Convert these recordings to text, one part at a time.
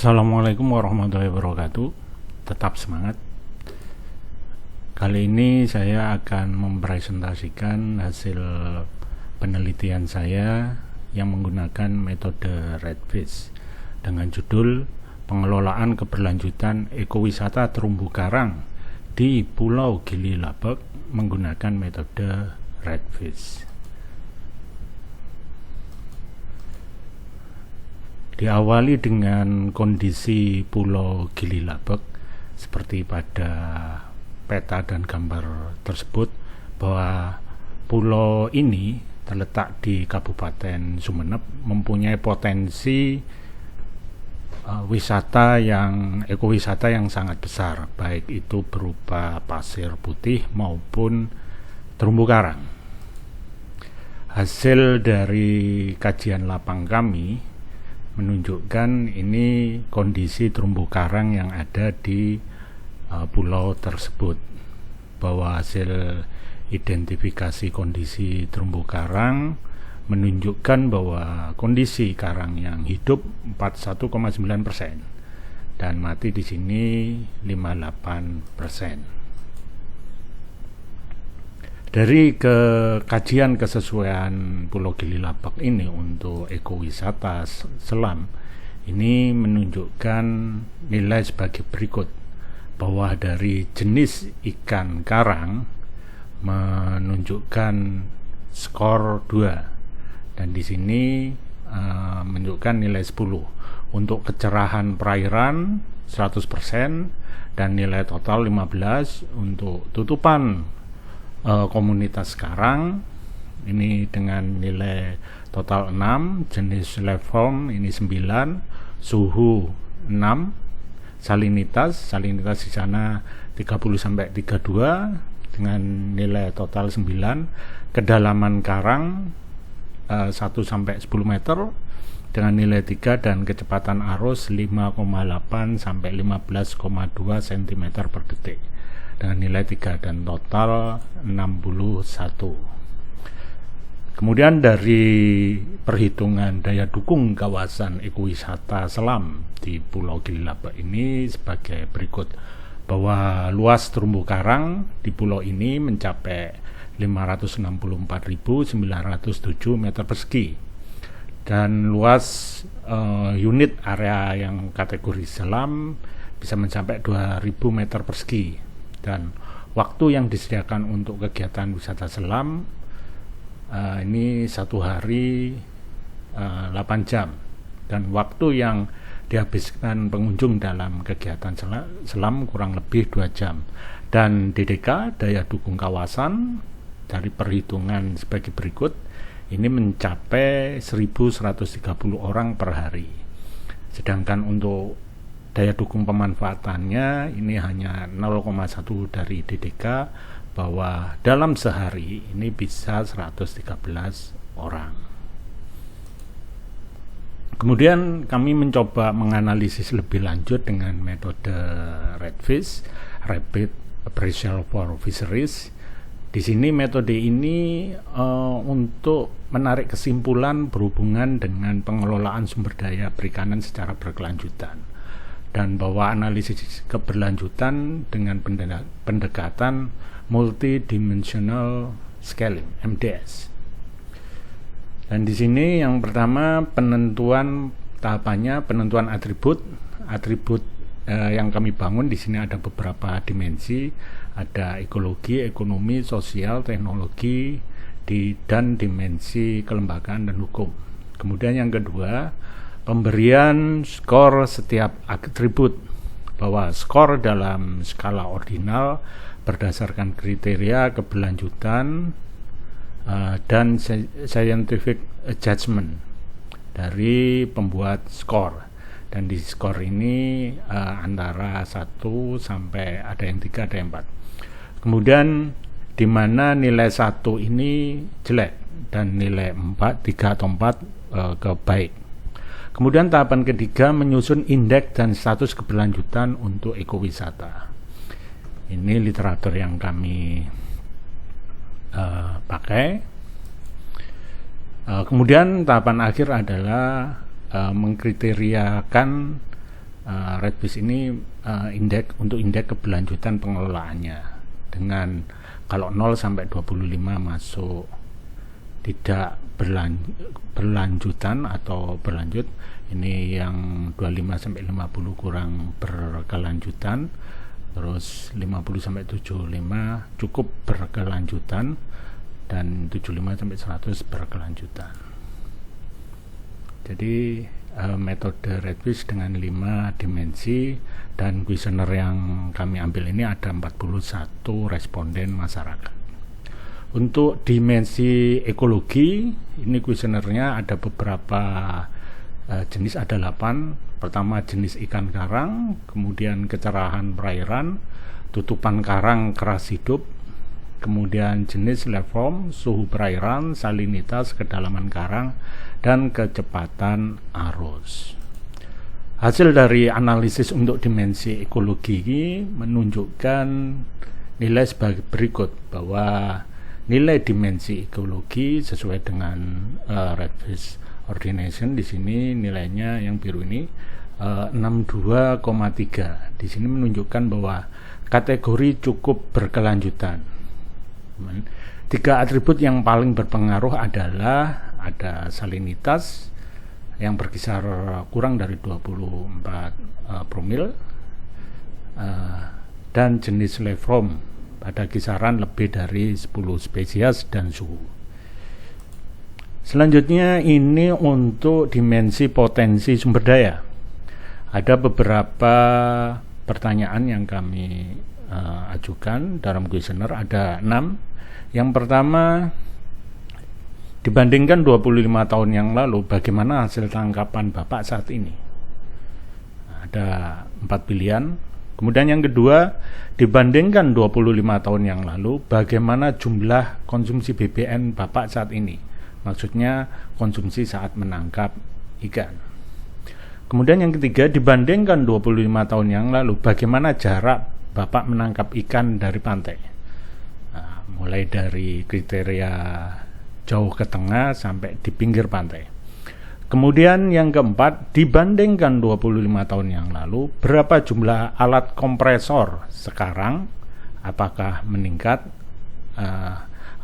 Assalamualaikum warahmatullahi wabarakatuh. Tetap semangat. Kali ini saya akan mempresentasikan hasil penelitian saya yang menggunakan metode REDFIS dengan judul Pengelolaan Keberlanjutan Ekowisata Terumbu Karang di Pulau Gili Labak menggunakan metode REDFIS. Diawali dengan kondisi Pulau Gili Labak seperti pada peta dan gambar tersebut, bahwa pulau ini terletak di Kabupaten Sumeneb, mempunyai potensi ekowisata yang sangat besar, baik itu berupa pasir putih maupun terumbu karang. Hasil dari kajian lapang kami menunjukkan ini kondisi terumbu karang yang ada di pulau tersebut, bahwa hasil identifikasi kondisi terumbu karang menunjukkan bahwa kondisi karang yang hidup 41,9% dan mati di sini 58%. Dari kajian kesesuaian Pulau Gili Labak ini untuk ekowisata selam, ini menunjukkan nilai sebagai berikut, bahwa dari jenis ikan karang menunjukkan skor 2 dan di sini menunjukkan nilai 10. Untuk kecerahan perairan 100% dan nilai total 15. Untuk tutupan komunitas karang ini dengan nilai total 6, jenis liveform ini 9, suhu 6, salinitas di sana 30-32 dengan nilai total 9, kedalaman karang 1-10 meter dengan nilai 3 dan kecepatan arus 5,8 sampai 15,2 cm per detik dengan nilai 3 dan total 61. Kemudian dari perhitungan daya dukung kawasan ekowisata selam di Pulau Gili Labak ini sebagai berikut, bahwa luas terumbu karang di pulau ini mencapai 564.907 meter persegi dan luas unit area yang kategori selam bisa mencapai 2.000 meter persegi, dan waktu yang disediakan untuk kegiatan wisata selam ini 1 hari 8 jam, dan waktu yang dihabiskan pengunjung dalam kegiatan selam kurang lebih 2 jam. Dan DDK daya dukung kawasan dari perhitungan sebagai berikut, ini mencapai 1.130 orang per hari. Sedangkan untuk daya dukung pemanfaatannya ini hanya 0,1 dari DDK, bahwa dalam sehari ini bisa 113 orang. Kemudian kami mencoba menganalisis lebih lanjut dengan metode REDFIS, Rapid Appraisal for Fisheries. Di sini metode ini untuk menarik kesimpulan berhubungan dengan pengelolaan sumber daya perikanan secara berkelanjutan, dan bahwa analisis keberlanjutan dengan pendekatan multidimensional scaling (MDS). Dan di sini yang pertama tahapannya penentuan atribut yang kami bangun. Di sini ada beberapa dimensi, ada ekologi, ekonomi, sosial, teknologi, dan dimensi kelembagaan dan hukum. Kemudian yang kedua, pemberian skor setiap atribut, bahwa skor dalam skala ordinal berdasarkan kriteria keberlanjutan dan scientific judgment dari pembuat skor. Dan di skor ini antara 1 sampai ada yang 3, ada yang 4. Kemudian di mana nilai 1 ini jelek dan nilai 3 atau 4 ke baik. Kemudian tahapan ketiga menyusun indeks dan status keberlanjutan untuk ekowisata. Ini literatur yang kami pakai. Kemudian tahapan akhir adalah mengkriteriakan REDBIS ini indeks keberlanjutan pengelolaannya, dengan kalau 0 sampai 25 masuk tidak berlanjutan atau berlanjut, ini yang 25 sampai 50 kurang berkelanjutan, terus 50 sampai 75 cukup berkelanjutan, dan 75 sampai 100 berkelanjutan. Jadi metode REDBIS dengan 5 dimensi, dan kuesioner yang kami ambil ini ada 41 responden masyarakat. Untuk dimensi ekologi, ini kuesionernya ada beberapa jenis, ada 8. Pertama jenis ikan karang, kemudian kecerahan perairan, tutupan karang keras hidup, kemudian jenis leveform, suhu perairan, salinitas, kedalaman karang, dan kecepatan arus. Hasil dari analisis untuk dimensi ekologi ini menunjukkan nilai sebagai berikut, bahwa nilai dimensi ekologi sesuai dengan REDBIS Ordination di sini nilainya yang biru ini 62,3. Di sini menunjukkan bahwa kategori cukup berkelanjutan. 3 atribut yang paling berpengaruh adalah ada salinitas yang berkisar kurang dari 24 promil, dan jenis leveform pada kisaran lebih dari 10 spesies dan suhu. Selanjutnya ini untuk dimensi potensi sumber daya. Ada beberapa pertanyaan yang kami ajukan dalam kuesioner, ada 6. Yang pertama, dibandingkan 25 tahun yang lalu, bagaimana hasil tangkapan Bapak saat ini? Ada 4 pilihan. Kemudian yang kedua, dibandingkan 25 tahun yang lalu, bagaimana jumlah konsumsi BBN Bapak saat ini? Maksudnya konsumsi saat menangkap ikan. Kemudian yang ketiga, dibandingkan 25 tahun yang lalu, bagaimana jarak Bapak menangkap ikan dari pantai? Nah, mulai dari kriteria jauh ke tengah sampai di pinggir pantai. Kemudian yang keempat, dibandingkan 25 tahun yang lalu, berapa jumlah alat kompresor sekarang? Apakah meningkat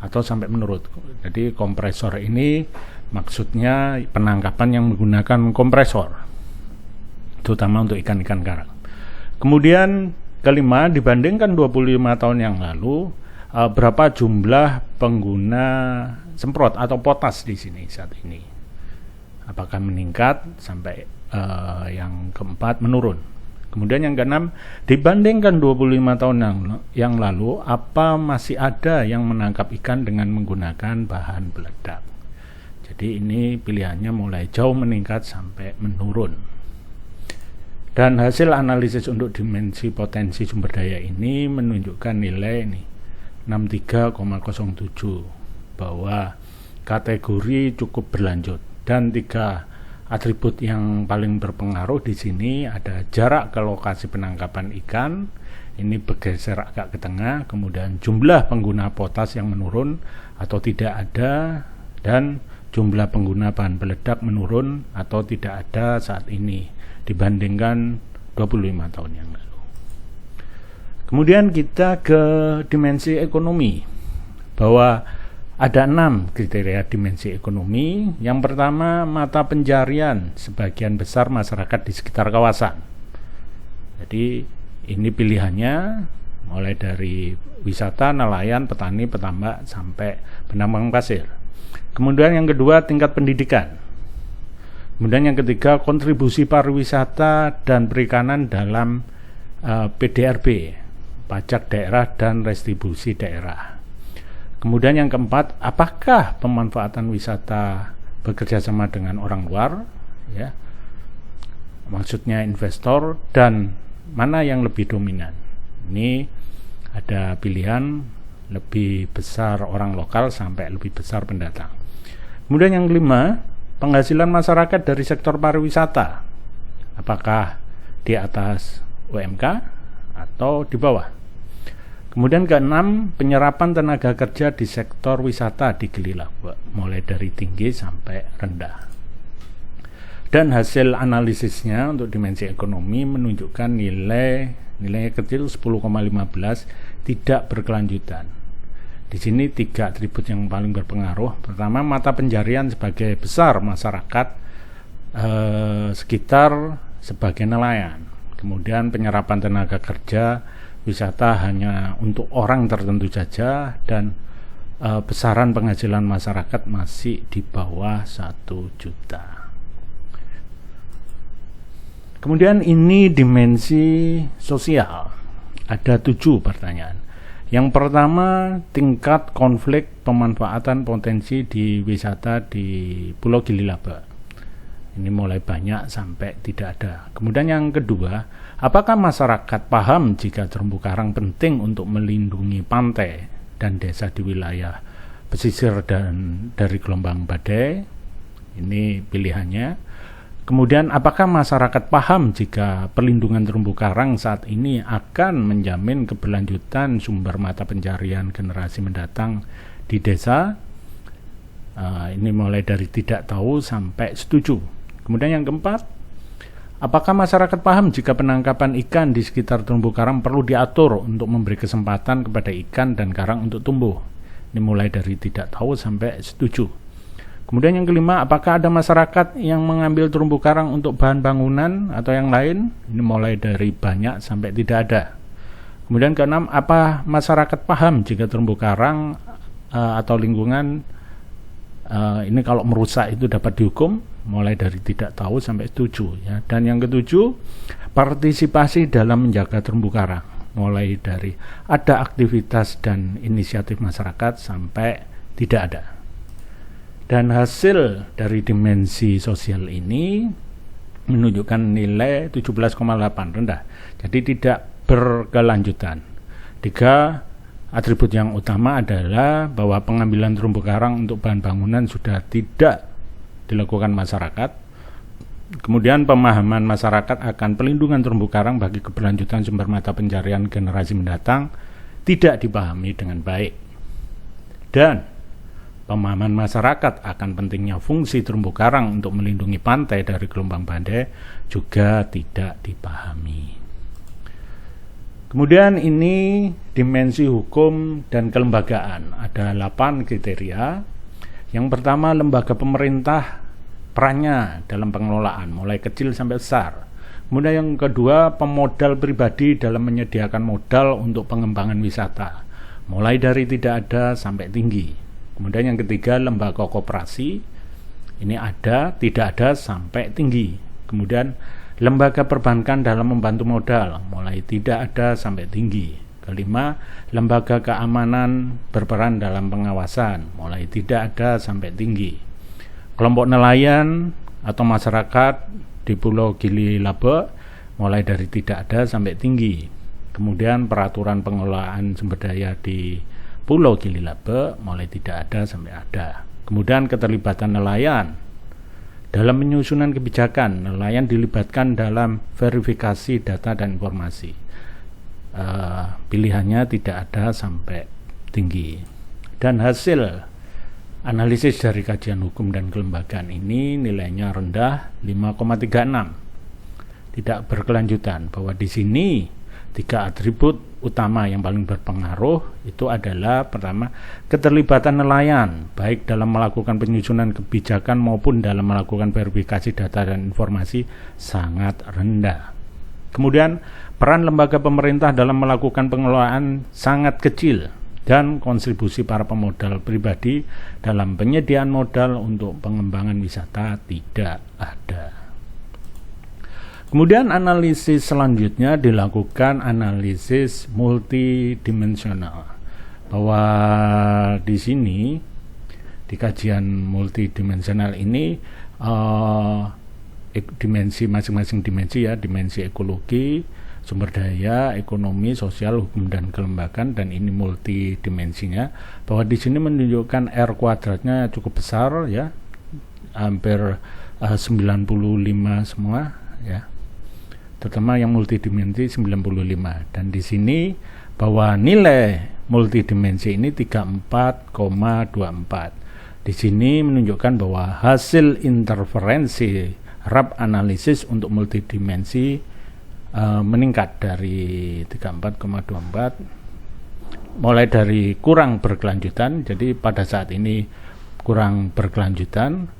atau sampai menurun? Jadi kompresor ini maksudnya penangkapan yang menggunakan kompresor, terutama untuk ikan-ikan karang. Kemudian kelima, dibandingkan 25 tahun yang lalu, berapa jumlah pengguna semprot atau potas di sini saat ini? Apakah meningkat sampai yang keempat menurun? Kemudian yang keenam, dibandingkan 25 tahun yang lalu, apa masih ada yang menangkap ikan dengan menggunakan bahan peledak? Jadi ini pilihannya mulai jauh meningkat sampai menurun. Dan hasil analisis untuk dimensi potensi sumber daya ini menunjukkan nilai ini 63,07, bahwa kategori cukup berlanjut. Dan 3 atribut yang paling berpengaruh di sini ada jarak ke lokasi penangkapan ikan, ini bergeser agak ke tengah, kemudian jumlah pengguna potas yang menurun atau tidak ada, dan jumlah pengguna bahan peledak menurun atau tidak ada saat ini dibandingkan 25 tahun yang lalu. Kemudian kita ke dimensi ekonomi, bahwa ada 6 kriteria dimensi ekonomi. Yang pertama, mata pencarian sebagian besar masyarakat di sekitar kawasan. Jadi ini pilihannya mulai dari wisata, nelayan, petani, petambak, sampai penambang pasir. Kemudian yang kedua, tingkat pendidikan. Kemudian yang ketiga, kontribusi pariwisata dan perikanan dalam PDRB, pajak daerah dan restribusi daerah. Kemudian yang keempat, apakah pemanfaatan wisata bekerjasama dengan orang luar, ya, maksudnya investor, dan mana yang lebih dominan? Ini ada pilihan lebih besar orang lokal sampai lebih besar pendatang. Kemudian yang kelima, penghasilan masyarakat dari sektor pariwisata, apakah di atas UMK atau di bawah? Kemudian keenam, penyerapan tenaga kerja di sektor wisata di Gili Labuan, mulai dari tinggi sampai rendah. Dan hasil analisisnya untuk dimensi ekonomi menunjukkan nilainya kecil 10,15, tidak berkelanjutan. Di sini 3 atribut yang paling berpengaruh. Pertama, mata pencarian sebagai besar masyarakat sekitar sebagai nelayan. Kemudian penyerapan tenaga kerja wisata hanya untuk orang tertentu saja, dan besaran penghasilan masyarakat masih di bawah 1 juta. Kemudian ini dimensi sosial. Ada 7 pertanyaan. Yang pertama, tingkat konflik pemanfaatan potensi di wisata di Pulau Gili Laba. Ini mulai banyak sampai tidak ada. Kemudian yang kedua, apakah masyarakat paham jika terumbu karang penting untuk melindungi pantai dan desa di wilayah pesisir dan dari gelombang badai? Ini pilihannya. Kemudian, apakah masyarakat paham jika perlindungan terumbu karang saat ini akan menjamin keberlanjutan sumber mata pencarian generasi mendatang di desa? Ini mulai dari tidak tahu sampai setuju. Kemudian yang keempat, apakah masyarakat paham jika penangkapan ikan di sekitar terumbu karang perlu diatur untuk memberi kesempatan kepada ikan dan karang untuk tumbuh? Ini mulai dari tidak tahu sampai setuju. Kemudian yang kelima, apakah ada masyarakat yang mengambil terumbu karang untuk bahan bangunan atau yang lain? Ini mulai dari banyak sampai tidak ada. Kemudian keenam, apa masyarakat paham jika terumbu karang atau lingkungan ini kalau merusak itu dapat dihukum? Mulai dari tidak tahu sampai setuju. Ya. Dan yang ketujuh, partisipasi dalam menjaga terumbu karang. Mulai dari ada aktivitas dan inisiatif masyarakat sampai tidak ada. Dan hasil dari dimensi sosial ini menunjukkan nilai 17,8, rendah. Jadi tidak berkelanjutan. 3 atribut yang utama adalah bahwa pengambilan terumbu karang untuk bahan bangunan sudah tidak dilakukan masyarakat. Kemudian pemahaman masyarakat akan pelindungan terumbu karang bagi keberlanjutan sumber mata pencarian generasi mendatang tidak dipahami dengan baik. Dan pemahaman masyarakat akan pentingnya fungsi terumbu karang untuk melindungi pantai dari gelombang badai juga tidak dipahami. Kemudian ini dimensi hukum dan kelembagaan. Ada 8 kriteria. Yang pertama, lembaga pemerintah perannya dalam pengelolaan, mulai kecil sampai besar. Kemudian yang kedua, pemodal pribadi dalam menyediakan modal untuk pengembangan wisata, mulai dari tidak ada sampai tinggi. Kemudian yang ketiga, lembaga koperasi, ini ada, tidak ada, sampai tinggi. Kemudian lembaga perbankan dalam membantu modal, mulai tidak ada sampai tinggi. Kelima, lembaga keamanan berperan dalam pengawasan, mulai tidak ada sampai tinggi. Kelompok nelayan atau masyarakat di Pulau Gili Laba, mulai dari tidak ada sampai tinggi. Kemudian peraturan pengelolaan sumber daya di Pulau Gili Laba mulai tidak ada sampai ada. Kemudian keterlibatan nelayan dalam penyusunan kebijakan, nelayan dilibatkan dalam verifikasi data dan informasi. Pilihannya tidak ada sampai tinggi. Dan hasil analisis dari kajian hukum dan kelembagaan ini nilainya rendah, 5,36. Tidak berkelanjutan. Bahwa di sini 3 atribut utama yang paling berpengaruh itu adalah pertama, keterlibatan nelayan baik dalam melakukan penyusunan kebijakan maupun dalam melakukan verifikasi data dan informasi sangat rendah. Kemudian peran lembaga pemerintah dalam melakukan pengelolaan sangat kecil, dan kontribusi para pemodal pribadi dalam penyediaan modal untuk pengembangan wisata tidak ada. Kemudian analisis selanjutnya dilakukan analisis multidimensional, bahwa di sini di kajian multidimensional ini dimensi masing-masing dimensi ya, dimensi ekologi, sumber daya, ekonomi, sosial, hukum dan kelembagaan, dan ini multidimensinya, bahwa di sini menunjukkan R kuadratnya cukup besar ya, hampir 95 semua ya. Terutama yang multidimensi 95, dan di sini bahwa nilai multidimensi ini 34,24. Di sini menunjukkan bahwa hasil interferensi RAP analisis untuk multidimensi meningkat dari 34,24 mulai dari kurang berkelanjutan, jadi pada saat ini kurang berkelanjutan.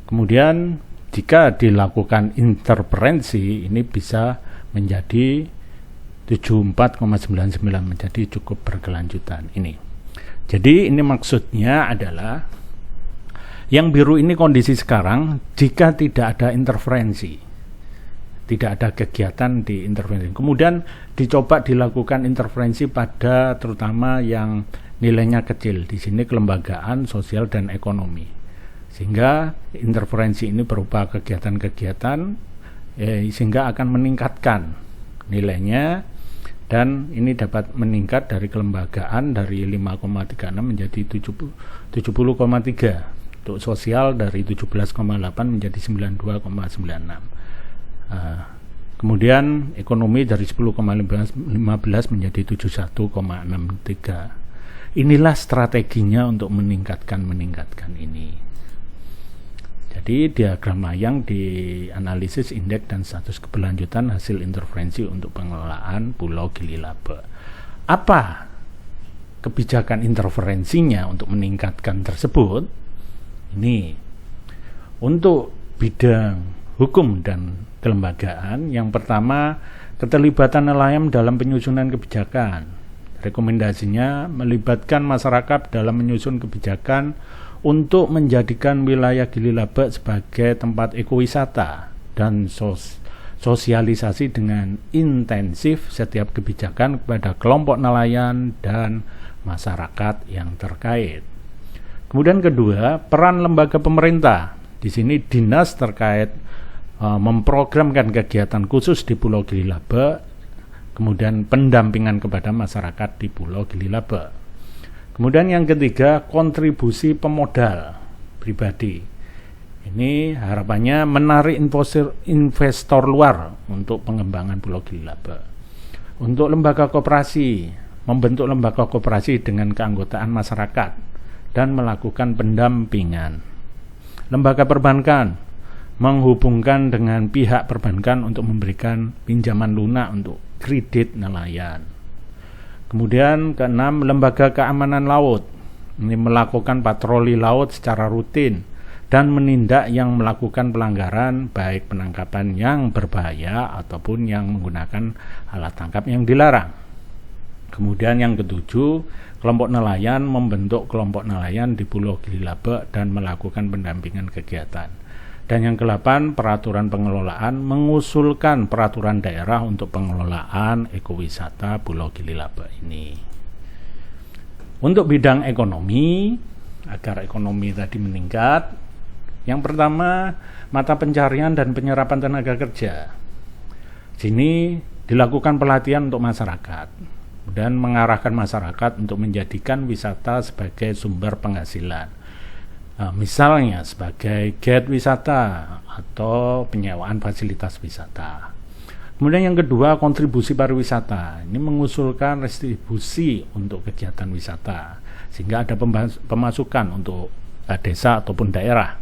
Kemudian jika dilakukan interferensi ini bisa menjadi 74,99, menjadi cukup berkelanjutan ini. Jadi ini maksudnya adalah yang biru ini kondisi sekarang jika tidak ada interferensi, tidak ada kegiatan di interferensi. Kemudian dicoba dilakukan interferensi pada terutama yang nilainya kecil. Di sini kelembagaan, sosial, dan ekonomi. Sehingga interferensi ini berupa kegiatan-kegiatan sehingga akan meningkatkan nilainya, dan ini dapat meningkat dari kelembagaan dari 5,36 menjadi 70,3. Untuk sosial dari 17,8 menjadi 92,96. Kemudian ekonomi dari 10,15 menjadi 71,63. Inilah strateginya untuk meningkatkan ini. Jadi diagram layang di analisis indeks dan status keberlanjutan hasil interferensi untuk pengelolaan Pulau Gili Labe. Apa kebijakan interferensinya untuk meningkatkan tersebut? Ini untuk bidang hukum dan kelembagaan. Yang pertama, keterlibatan nelayan dalam penyusunan kebijakan. Rekomendasinya melibatkan masyarakat dalam menyusun kebijakan untuk menjadikan wilayah Gili Labe sebagai tempat ekowisata dan sosialisasi dengan intensif setiap kebijakan kepada kelompok nelayan dan masyarakat yang terkait. Kemudian kedua, peran lembaga pemerintah. Di sini dinas terkait memprogramkan kegiatan khusus di Pulau Gili Labe, kemudian pendampingan kepada masyarakat di Pulau Gili Labe. Kemudian yang ketiga, kontribusi pemodal pribadi. Ini harapannya menarik investor luar untuk pengembangan Pulau Gili Labe. Untuk lembaga koperasi, membentuk lembaga koperasi dengan keanggotaan masyarakat dan melakukan pendampingan. Lembaga perbankan menghubungkan dengan pihak perbankan untuk memberikan pinjaman lunak untuk kredit nelayan. Kemudian keenam, lembaga keamanan laut. Ini melakukan patroli laut secara rutin dan menindak yang melakukan pelanggaran, baik penangkapan yang berbahaya ataupun yang menggunakan alat tangkap yang dilarang. Kemudian yang ketujuh, kelompok nelayan membentuk kelompok nelayan di Pulau Gili Labe dan melakukan pendampingan kegiatan. Dan yang ke-8, peraturan pengelolaan mengusulkan peraturan daerah untuk pengelolaan ekowisata Pulau Gili Labe ini. Untuk bidang ekonomi, agar ekonomi tadi meningkat, yang pertama, mata pencarian dan penyerapan tenaga kerja. Sini dilakukan pelatihan untuk masyarakat dan mengarahkan masyarakat untuk menjadikan wisata sebagai sumber penghasilan. Misalnya sebagai guide wisata atau penyewaan fasilitas wisata. Kemudian yang kedua, kontribusi pariwisata. Ini mengusulkan restribusi untuk kegiatan wisata sehingga ada pemasukan untuk desa ataupun daerah.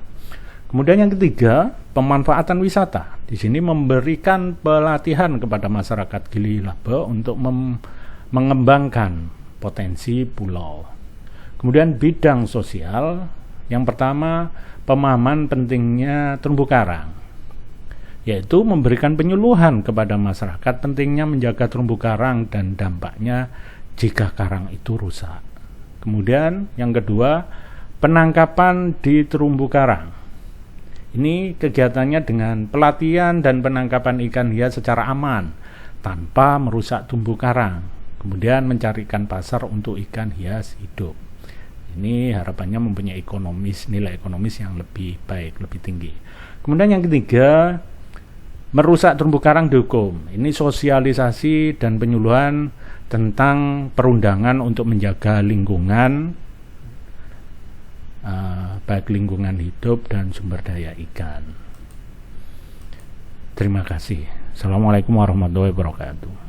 Kemudian yang ketiga, pemanfaatan wisata. Di sini memberikan pelatihan kepada masyarakat Gili Labe untuk mengembangkan potensi pulau. Kemudian bidang sosial, yang pertama pemahaman pentingnya terumbu karang, yaitu memberikan penyuluhan kepada masyarakat pentingnya menjaga terumbu karang dan dampaknya jika karang itu rusak. Kemudian yang kedua, penangkapan di terumbu karang. Ini kegiatannya dengan pelatihan dan penangkapan ikan hias secara aman tanpa merusak terumbu karang. Kemudian mencarikan pasar untuk ikan hias hidup. Ini harapannya mempunyai nilai ekonomis yang lebih baik, lebih tinggi. Kemudian yang ketiga, merusak terumbu karang dihukum. Ini sosialisasi dan penyuluhan tentang perundangan untuk menjaga lingkungan, baik lingkungan hidup dan sumber daya ikan. Terima kasih. Assalamualaikum warahmatullahi wabarakatuh.